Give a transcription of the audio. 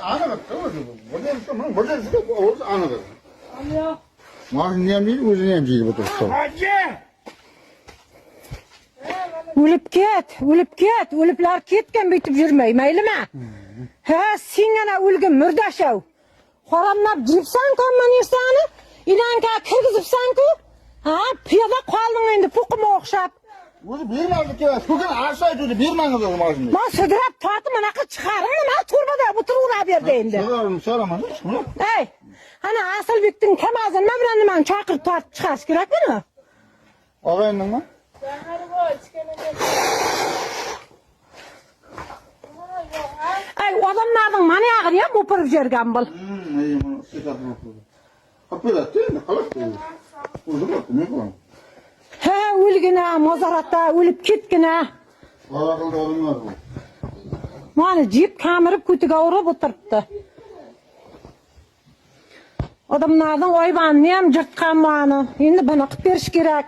anladık. Burada anladık. Maaşını yem değil, özünü yem değil bu dostum. Ölüp ket. Ölüpler ketken bitip yürmey, meylime. He, sen gana ölgün mürdaşav. Xoramlap jiripsan komman yersani, inanka kirgizipsan ku. Ha, piyada qaldın endi puquma oqshab. Özü bermezdik ya. Bugün aşağı dedi, bermeniz o maaşını. Ma södürep tatım anaqa chiqarim, ma turbada buturura berdi endi. Soramadım. Hey, ana Asılbek'tin kamazın memranman chaqirib tortib chiqarish kerakmi? Ağayının mı? Ay, odamlarning mana yog'ini ham o'pirib jergan bo'l. He, o'lgina, mozaratda o'lib ketgina. Mana jip kamirib ko'tiga urib o'tiribdi. Odamlarning oybanini ham jirtgan mana. Endi buni qilib berish kerak.